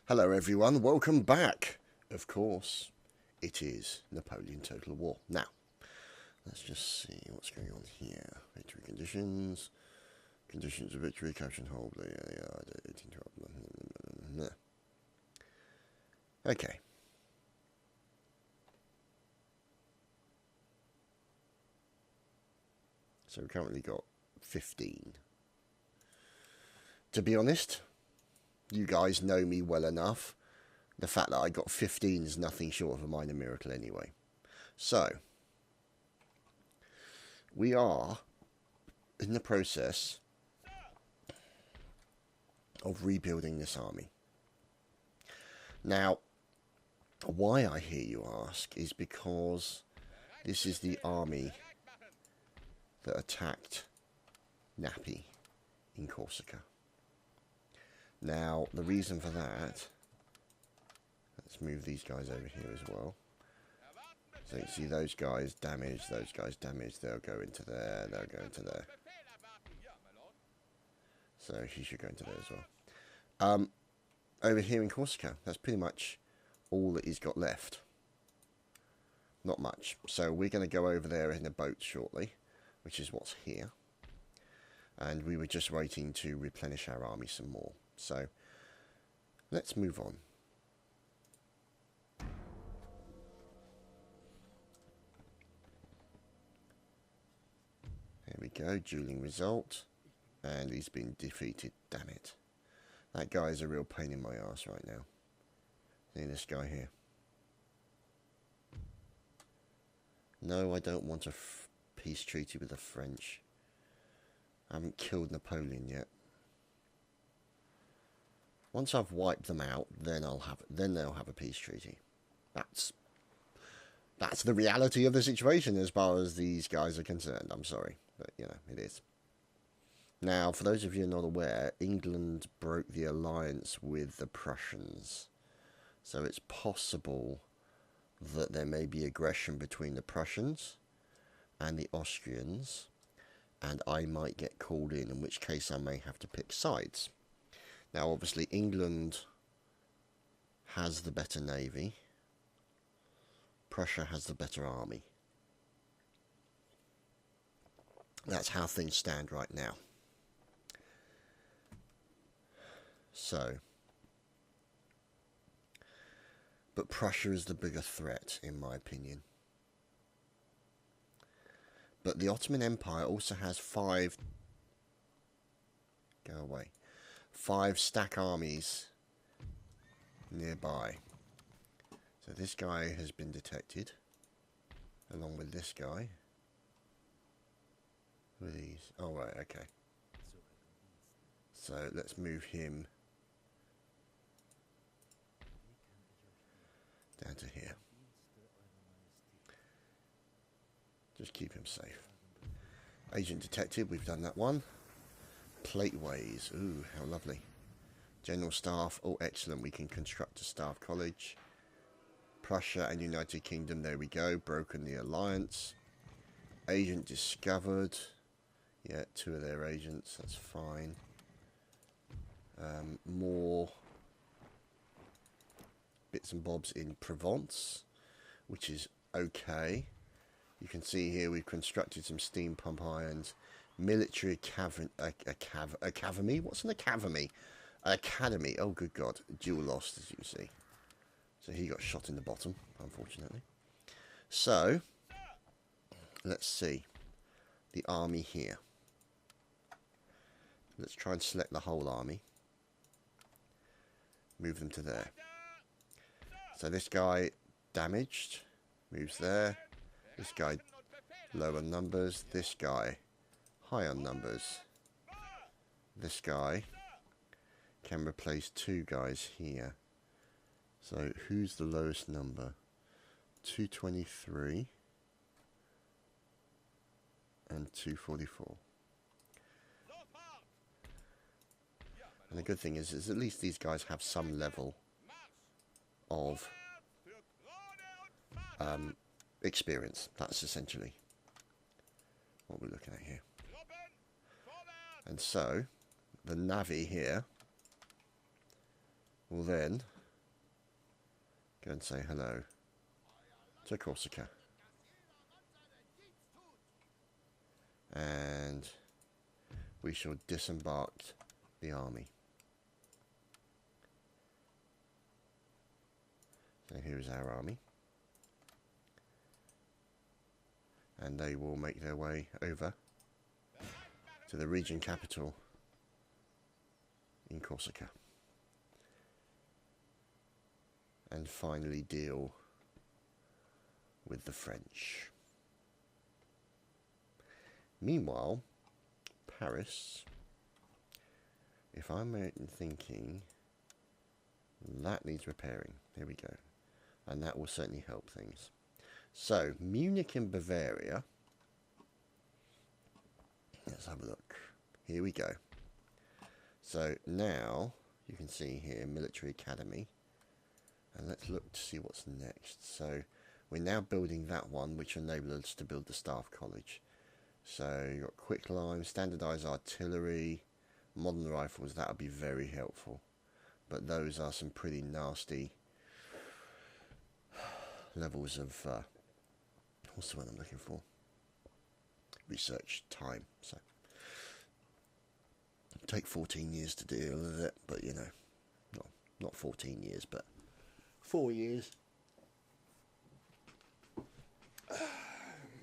Hello everyone, welcome back. Of course, it is Napoleon Total War. Now, let's just see what's going on here. Victory conditions. Conditions of victory, capture and hold. Okay. So we've currently got 15. To be honest, you guys know me well enough. The fact that I got 15 is nothing short of a minor miracle anyway. So, we are in the process of rebuilding this army. Now, why I hear you ask is because this is the army that attacked Napi in Corsica. Now, the reason for that, let's move these guys over here as well. So you can see those guys damaged, they'll go into there, they'll go into there. So he should go into there as well. Over here in Corsica, that's pretty much all that he's got left. Not much. So we're going to go over there in a boat shortly, which is what's here. And we were just waiting to replenish our army some more. So, let's move on. There we go, dueling result. And he's been defeated, damn it. That guy is a real pain in my ass right now. See this guy here. No, I don't want a peace treaty with the French. I haven't killed Napoleon yet. Once I've wiped them out, then they'll have a peace treaty. That's the reality of the situation as far as these guys are concerned. I'm sorry, but you know, it is. Now, for those of you not aware, England broke the alliance with the Prussians. So it's possible that there may be aggression between the Prussians and the Austrians, and I might get called in which case I may have to pick sides. Now, obviously, England has the better navy. Prussia has the better army. That's how things stand right now. So, but Prussia is the bigger threat, in my opinion. But the Ottoman Empire also has 5 stack armies nearby. So this guy has been detected, along with this guy. Who are these? Oh, right, okay. So let's move him down to here. Just keep him safe. Agent detected, we've done that one. Plateways, ooh, how lovely. General Staff, oh excellent, we can construct a staff college. Prussia and United Kingdom, there we go, broken the alliance. Agent discovered. Yeah, 2 of their agents, that's fine. More bits and bobs in Provence, which is okay. You can see here we've constructed some steam pump irons. Military academy. What's an academy? Academy. Oh, good God. Duel lost, as you can see. So he got shot in the bottom, unfortunately. So, let's see. The army here. Let's try and select the whole army. Move them to there. So this guy damaged. Moves there. This guy low on numbers. This guy high on numbers. This guy can replace 2 guys here. So who's the lowest number? 223 and 244. And the good thing is at least these guys have some level of experience. That's essentially what we're looking at here. And so the navy here will then Go and say hello to Corsica. And we shall disembark the army. So here is our army. And they will make their way over to the region capital in Corsica. And finally deal with the French. Meanwhile, Paris, if I'm thinking, that needs repairing. There we go. And that will certainly help things. So, Munich in Bavaria. Let's have a look. Here we go. So, now, you can see here, Military Academy. And let's look to see what's next. So, we're now building that one, which enables us to build the Staff College. So, you've got quicklime, standardized artillery, modern rifles. That would be very helpful. But those are some pretty nasty levels of, what's the one I'm looking for? Research time. So, it'll take 14 years to deal with it, but you know, not 14 years, but 4 years.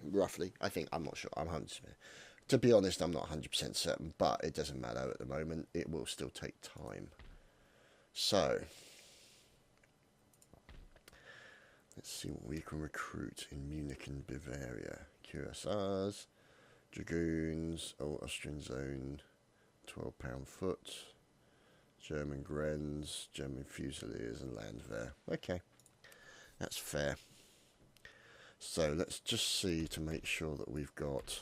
Roughly, I think. I'm not sure. I'm 100%. To be honest, I'm not 100% certain, but it doesn't matter at the moment. It will still take time. So, let's see what we can recruit in Munich and Bavaria. Cuirassiers, Dragoons, Austrian Zone, £12 foot, German Grens, German Fusiliers and Landwehr. Okay, that's fair. So let's just see to make sure that we've got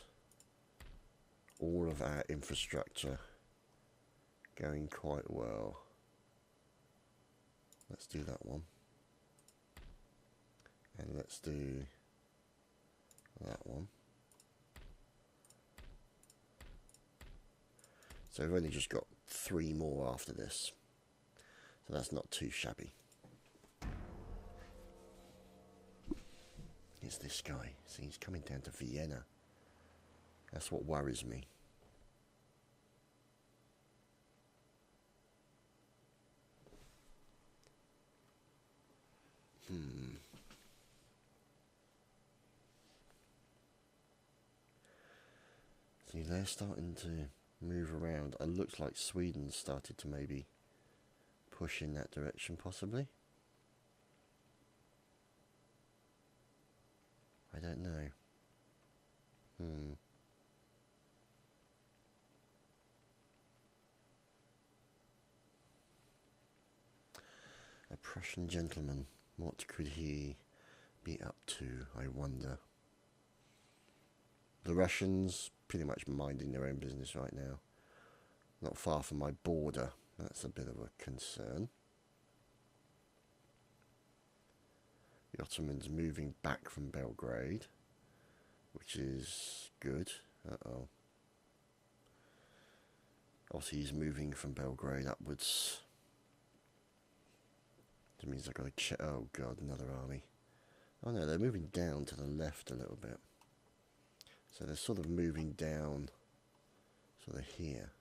all of our infrastructure going quite well. Let's do that one. And let's do that one. So we've only just got 3 more after this. So that's not too shabby. It's this guy. See, he's coming down to Vienna. That's what worries me. See, they're starting to move around. It looks like Sweden started to maybe push in that direction, possibly. I don't know. A Prussian gentleman. What could he be up to, I wonder? The Russians, pretty much minding their own business right now. Not far from my border. That's a bit of a concern. The Ottomans moving back from Belgrade, which is good. Uh-oh. Obviously he's moving from Belgrade upwards. That means I've got to check. Oh god, another army. Oh no, they're moving down to the left a little bit. So they're sort of moving down, sort of here.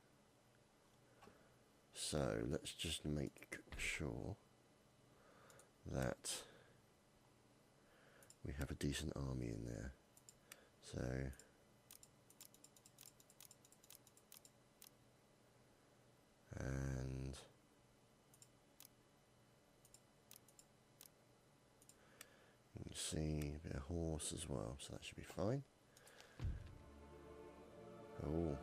So let's just make sure that we have a decent army in there. So and you can see a bit of horse as well, so that should be fine. Oh.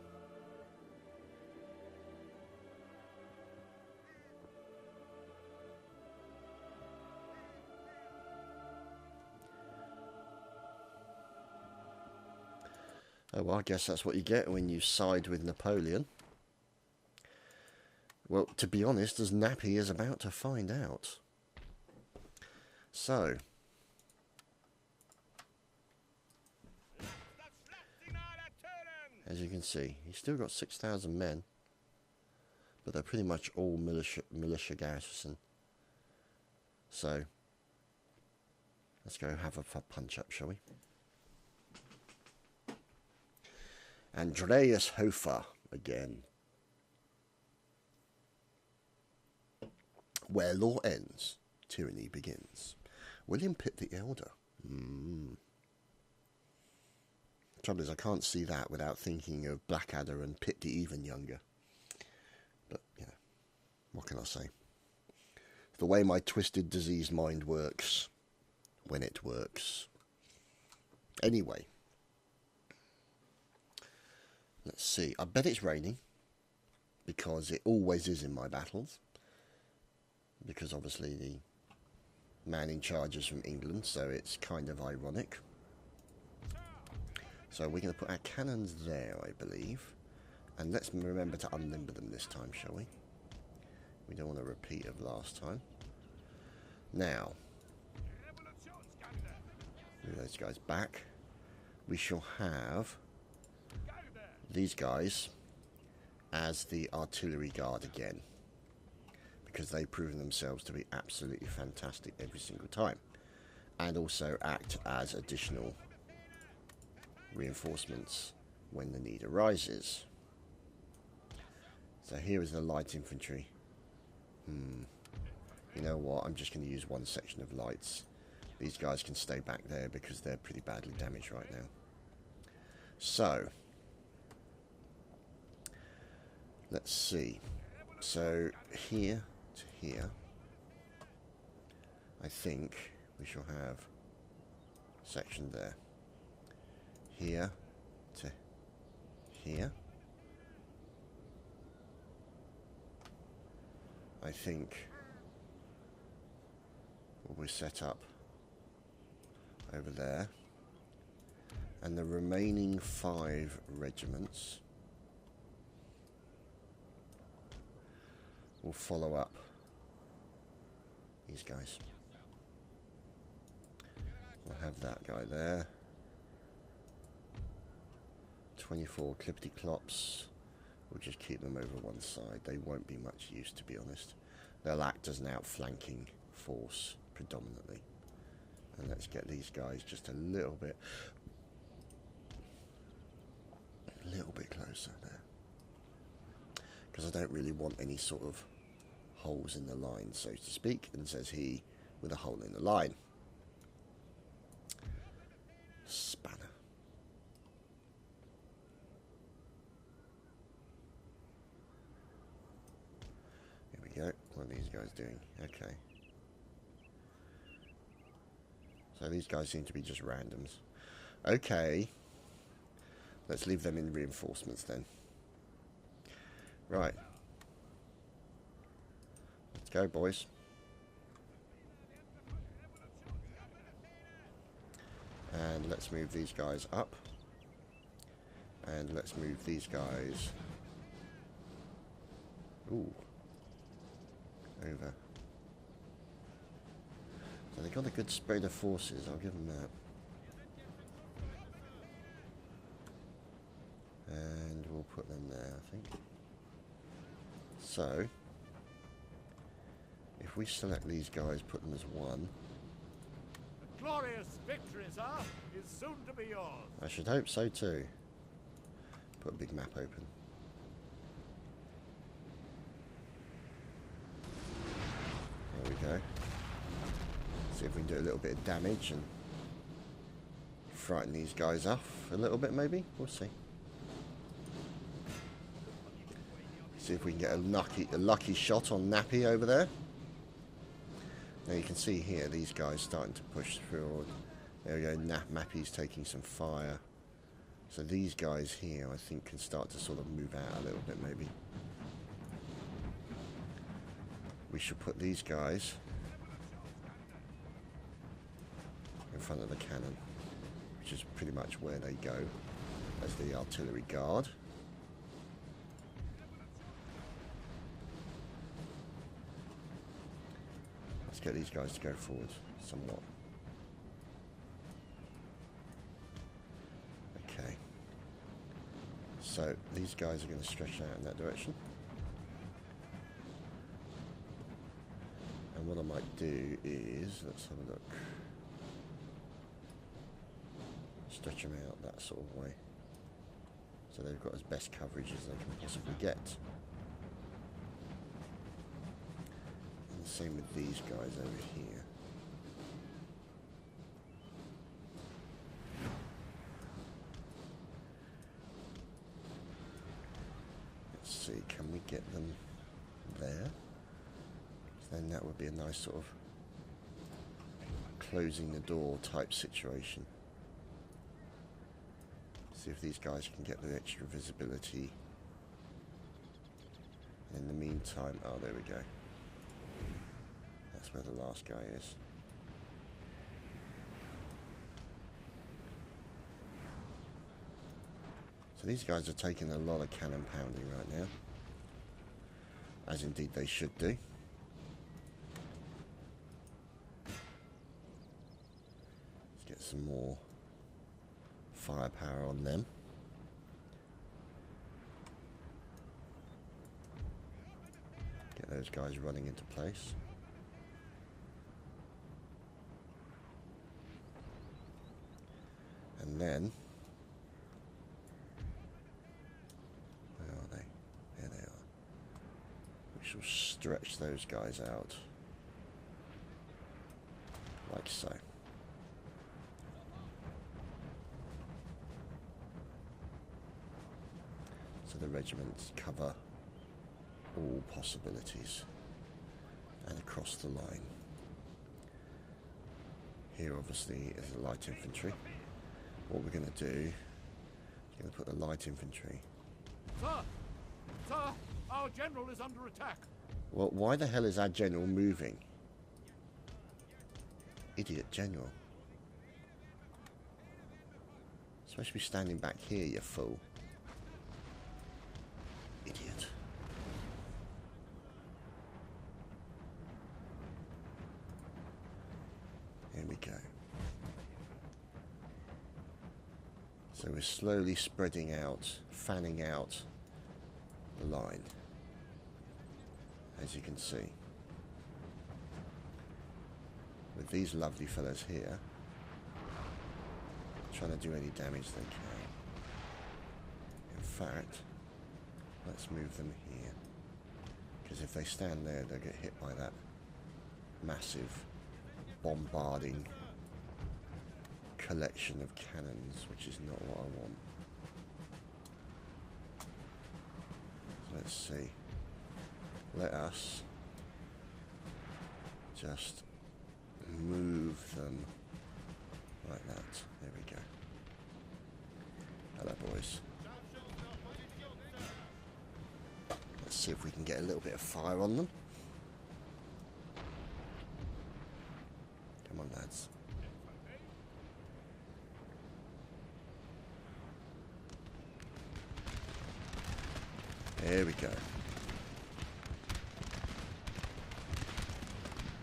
Oh, well, I guess that's what you get when you side with Napoleon. Well, to be honest, as Nappy is about to find out. So, as you can see, he's still got 6,000 men, but they're pretty much all militia garrison. So, Let's go have a punch-up, shall we? Andreas Hofer again. Where law ends, tyranny begins. William Pitt the Elder. Trouble is, I can't see that without thinking of Blackadder and Pitt the Even Younger. But, you know, what can I say? The way my twisted, diseased mind works, when it works. Anyway. Let's see. I bet it's raining, because it always is in my battles. Because obviously the man in charge is from England, so it's kind of ironic. So we're going to put our cannons there, I believe. And let's remember to unlimber them this time, shall we? We don't want a repeat of last time. Now, move those guys back. We shall have these guys as the artillery guard again, because they've proven themselves to be absolutely fantastic every single time, and also act as additional reinforcements when the need arises. So here is the light infantry. You know what, I'm just going to use one section of lights. These guys can stay back there because they're pretty badly damaged right now. So let's see. So here to here, I think we shall have a section there. Here to here. I think we'll set up over there. And the remaining 5 regiments will follow up these guys. We'll have that guy there. 24 clippity clops. We'll just keep them over one side. They won't be much use, to be honest. They'll act as an outflanking force predominantly. And let's get these guys just a little bit closer there, because I don't really want any sort of holes in the line, so to speak, and says he with a hole in the line. Spanner. Here we go. What are these guys doing? Okay. So these guys seem to be just randoms. Okay. Let's leave them in reinforcements then. Right. Let's go, boys. And let's move these guys up. And let's move these guys... Ooh. Over. So they got a good spread of forces, I'll give them that. And we'll put them there, I think. So, if we select these guys, put them as 1. The glorious victory, sir, is soon to be yours. I should hope so too. Put a big map open. There we go. See if we can do a little bit of damage and frighten these guys off a little bit, maybe. We'll see. See if we can get a lucky shot on Nappy over there. Now you can see here these guys starting to push forward. There we go. Nappy's taking some fire. So these guys here, I think, can start to sort of move out a little bit, maybe. We should put these guys in front of the cannon, which is pretty much where they go as the artillery guard. Let's get these guys to go forward somewhat. Okay. So these guys are going to stretch out in that direction. And what I might do is, let's have a look. stretch them out that sort of way, so they've got as best coverage as they can possibly get. And the same with these guys over here. Let's see, can we get them there? Then that would be a nice sort of closing the door type situation. See if these guys can get the extra visibility. In the meantime, oh, there we go. That's where the last guy is. So these guys are taking a lot of cannon pounding right now, as indeed they should do. Let's get some more firepower on them. Get those guys running into place. And then, where are they? There they are. We shall stretch those guys out like so. So the regiments cover all possibilities and across the line. Here obviously is the light infantry. What we're going to do is going to put the light infantry. Sir! Sir! Our general is under attack! Well, why the hell is our general moving? Idiot general. Supposed to be standing back here, you fool. Idiot. Here we go. So we're slowly spreading out, fanning out the line, as you can see. With these lovely fellas here, trying to do any damage they can. In fact, let's move them here, because if they stand there, they'll get hit by that massive bombarding collection of cannons, which is not what I want. So let's see. Let us just move them like that. There we go. Hello, boys. Let's see if we can get a little bit of fire on them. Come on, lads. There we go.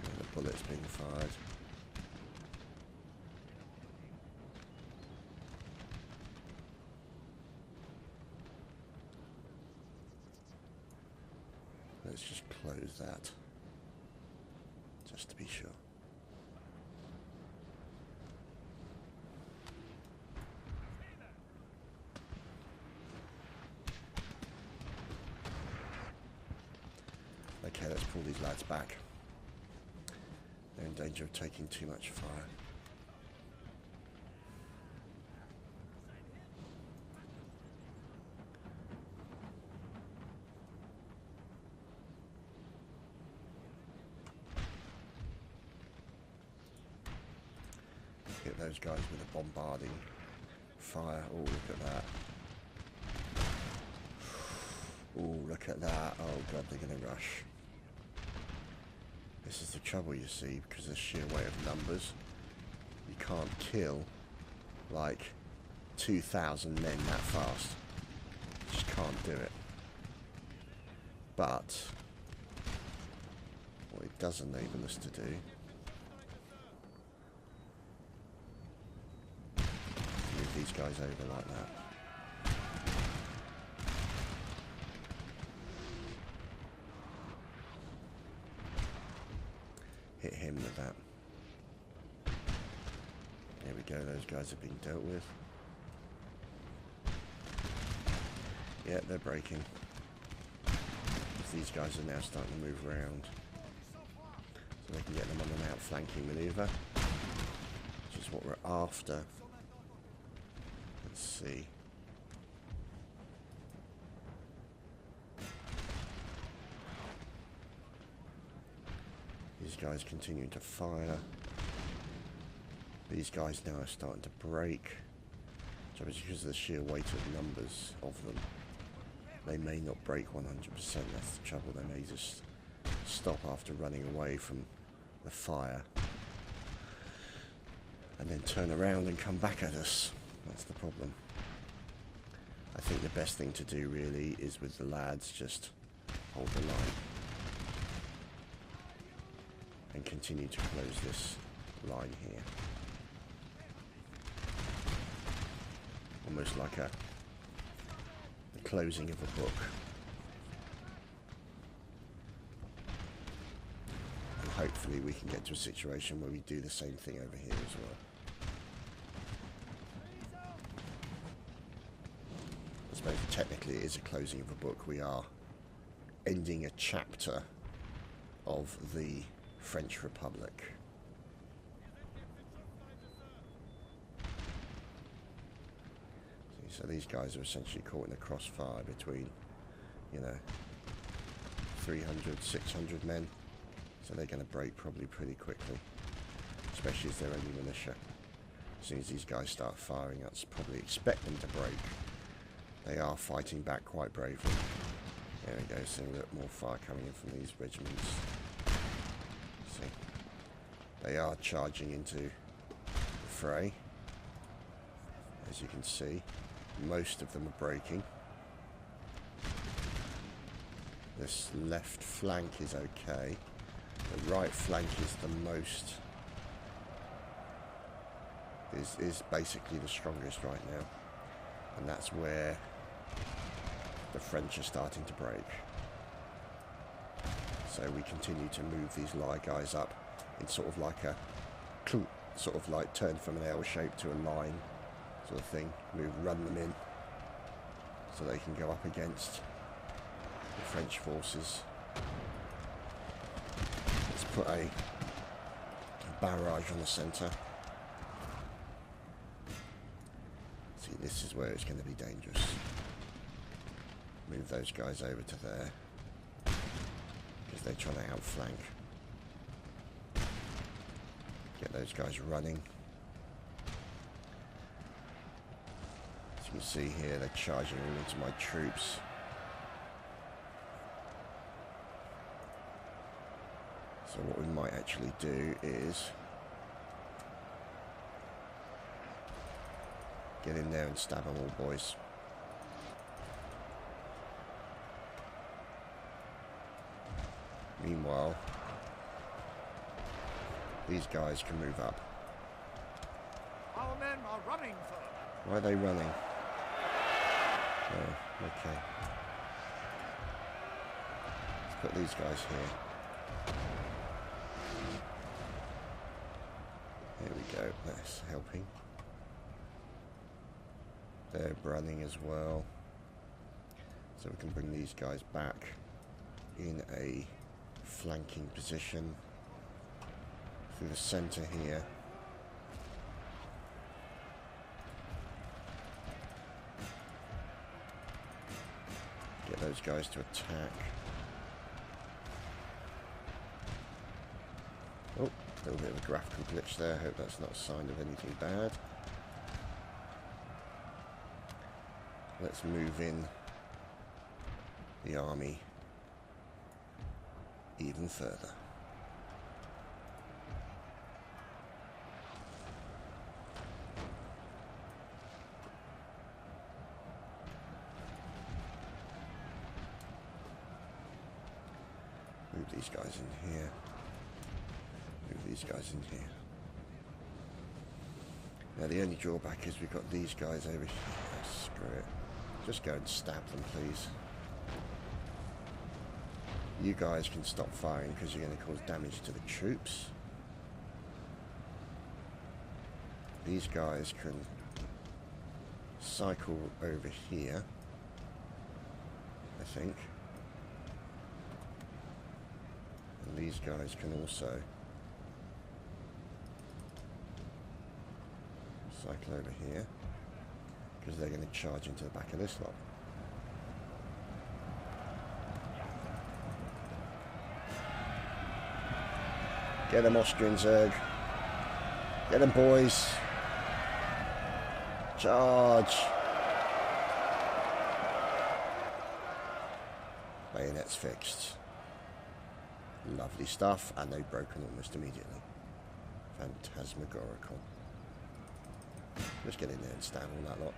And the bullet's being fired. Let's just close that, just to be sure. Okay, let's pull these lads back. They're in danger of taking too much fire. Hit those guys with a bombarding fire. Oh, look at that. Oh, look at that. Oh, God, they're going to rush. This is the trouble, you see, because of the sheer weight of numbers. You can't kill, like, 2,000 men that fast. You just can't do it. But what it does enable us to do is move these guys over like that. Hit him with that. There we go, those guys have been dealt with. Yeah, they're breaking. These guys are now starting to move around. So they can get them on an outflanking manoeuvre. Which is what we're after. Let's see. These guys continue to fire. These guys now are starting to break. So it's because of the sheer weight of numbers of them. They may not break 100%, that's the trouble. They may just stop after running away from the fire. And then turn around and come back at us. That's the problem. I think the best thing to do really is with the lads, just hold the line. And continue to close this line here. Almost like the closing of a book. And hopefully we can get to a situation where we do the same thing over here as well. I suppose technically it is a closing of a book. We are ending a chapter of the French Republic. So these guys are essentially caught in a crossfire between, you know, 300, 600 men. So they're going to break probably pretty quickly, especially as they're only militia. As soon as these guys start firing, let's probably expect them to break. They are fighting back quite bravely. There we go, seeing a little more fire coming in from these regiments. See, they are charging into the fray. As you can see, most of them are breaking. This left flank is okay. The right flank is the most... is basically the strongest right now. And that's where the French are starting to break. So we continue to move these lie guys up in sort of like a... sort of like turn from an L shape to a line sort of thing. Run them in so they can go up against the French forces. Let's put a barrage on the centre. See, this is where it's going to be dangerous. Move those guys over to there because they're trying to outflank. Get those guys running. You can see here they're charging into my troops. So what we might actually do is get in there and stab them all, boys. Meanwhile, these guys can move up. Our men are running for... Why are they running? Oh, okay. Let's put these guys here. Here we go, that's helping. They're running as well. So we can bring these guys back in a flanking position through the centre here. Get those guys to attack. Oh, a little bit of a graphical glitch there. Hope that's not a sign of anything bad. Let's move in the army even further. Move these guys in here. Move these guys in here. Now the only drawback is we've got these guys over here. Screw it. Just go and stab them, please. You guys can stop firing because you're going to cause damage to the troops. These guys can cycle over here. think. And these guys can also cycle over here, because they're going to charge into the back of this lot. Get them, Austrian Zerg. Get them, boys. Charge. Bayonets fixed. Lovely stuff, and they've broken almost immediately. Phantasmagorical. Just get in there and stand all that lot.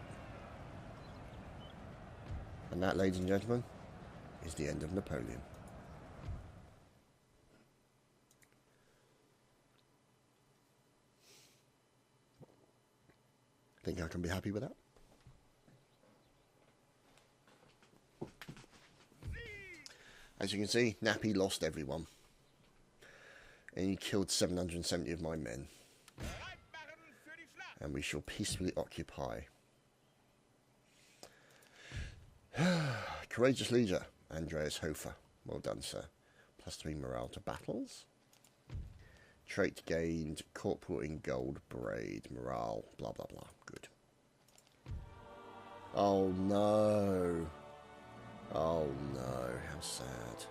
And that, ladies and gentlemen, is the end of Napoleon. Think I can be happy with that? As you can see, Nappy lost everyone. And he killed 770 of my men. And we shall peacefully occupy. Courageous leader, Andreas Hofer. Well done, sir. +3 morale to battles. Trait gained, corporal in gold braid. Morale, blah, blah, blah. Good. Oh, no. Oh, no. How sad.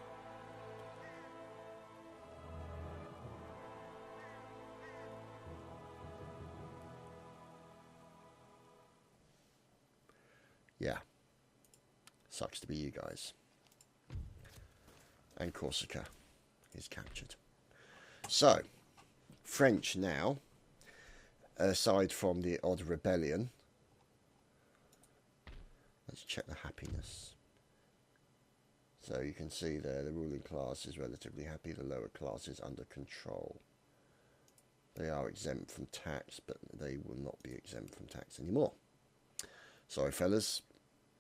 Yeah. Sucks to be you guys. And Corsica is captured. So, French now, aside from the odd rebellion. Let's check the happiness. So you can see there the ruling class is relatively happy, the lower class is under control. They are exempt from tax, but they will not be exempt from tax anymore. Sorry, fellas.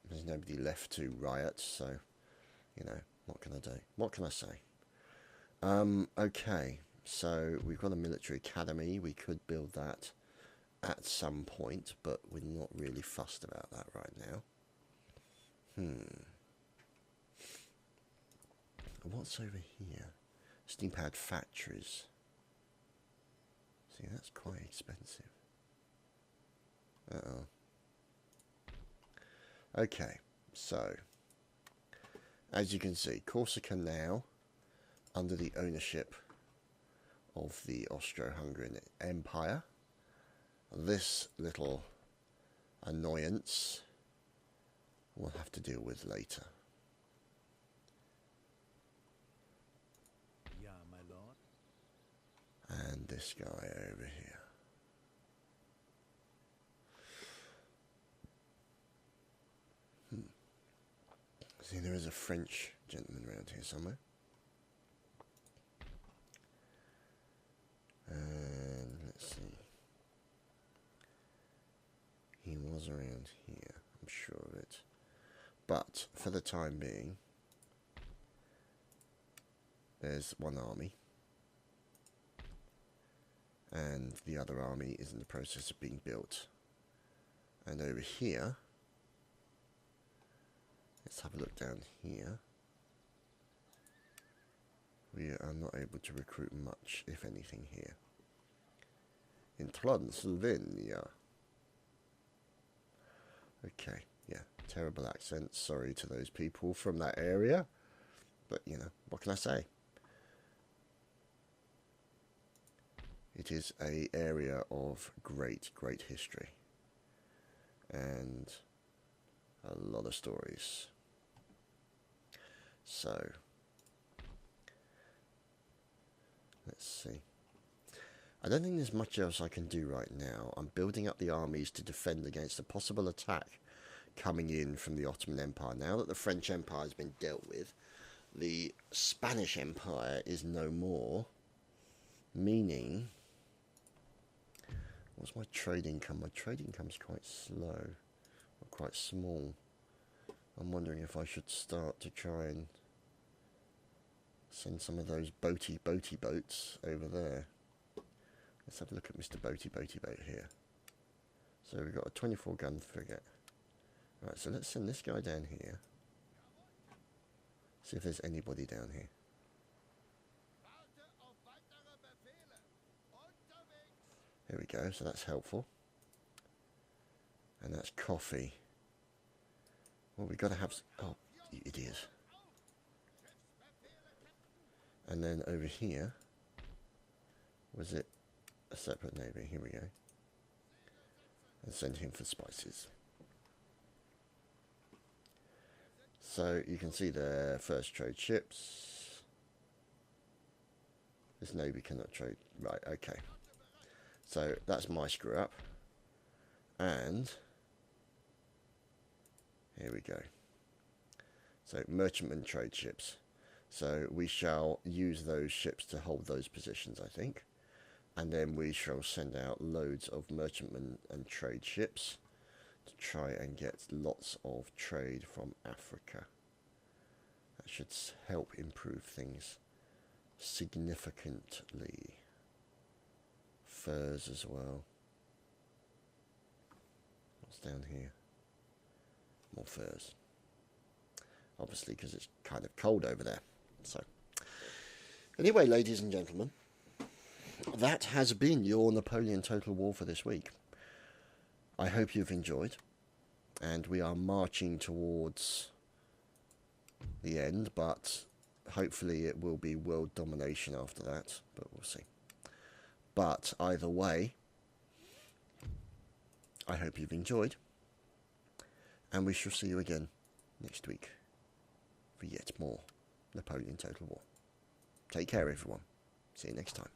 There's nobody left to riot, so, you know, what can I do? What can I say? Okay, so we've got a military academy. We could build that at some point, but we're not really fussed about that right now. What's over here? Steam-powered factories. See, that's quite expensive. Uh-oh. Okay, so, as you can see, Corsica now, under the ownership of the Austro-Hungarian Empire. This little annoyance we'll have to deal with later. Yeah, my lord. And this guy over here. See, there is a French gentleman around here somewhere. And let's see. He was around here, I'm sure of it. But for the time being, there's one army. And the other army is in the process of being built. And over here, let's have a look down here. We are not able to recruit much, if anything, here. In Transylvania. Okay, yeah, terrible accent. Sorry to those people from that area. But, you know, what can I say? It is an area of great, great history. And a lot of stories. So, let's see. I don't think there's much else I can do right now. I'm building up the armies to defend against a possible attack coming in from the Ottoman Empire. Now that the French Empire has been dealt with, the Spanish Empire is no more, meaning... What's my trade income? My trade income's quite slow, or quite small. I'm wondering if I should start to try and send some of those boaty boats over there. Let's have a look at Mr. Boat here. So we've got a 24 gun frigate. Right, so let's send this guy down here. See if there's anybody down here. Here we go, so that's helpful. And that's coffee. Well, we've got to have... Oh, you idiots. And then over here... Was it a separate navy? Here we go. And send him for spices. So you can see the first trade ships. This navy cannot trade. Right, okay. So that's my screw up. And here we go. So merchantman trade ships. So we shall use those ships to hold those positions, I think. And then we shall send out loads of merchantmen and trade ships to try and get lots of trade from Africa. That should help improve things significantly. Furs as well. What's down here? More furs. Obviously because it's kind of cold over there. So, anyway, ladies and gentlemen, that has been your Napoleon Total War for this week. I hope you've enjoyed, and we are marching towards the end, but hopefully it will be world domination after that, but we'll see. But either way, I hope you've enjoyed, and we shall see you again next week for yet more Napoleon Total War. Take care, everyone. See you next time.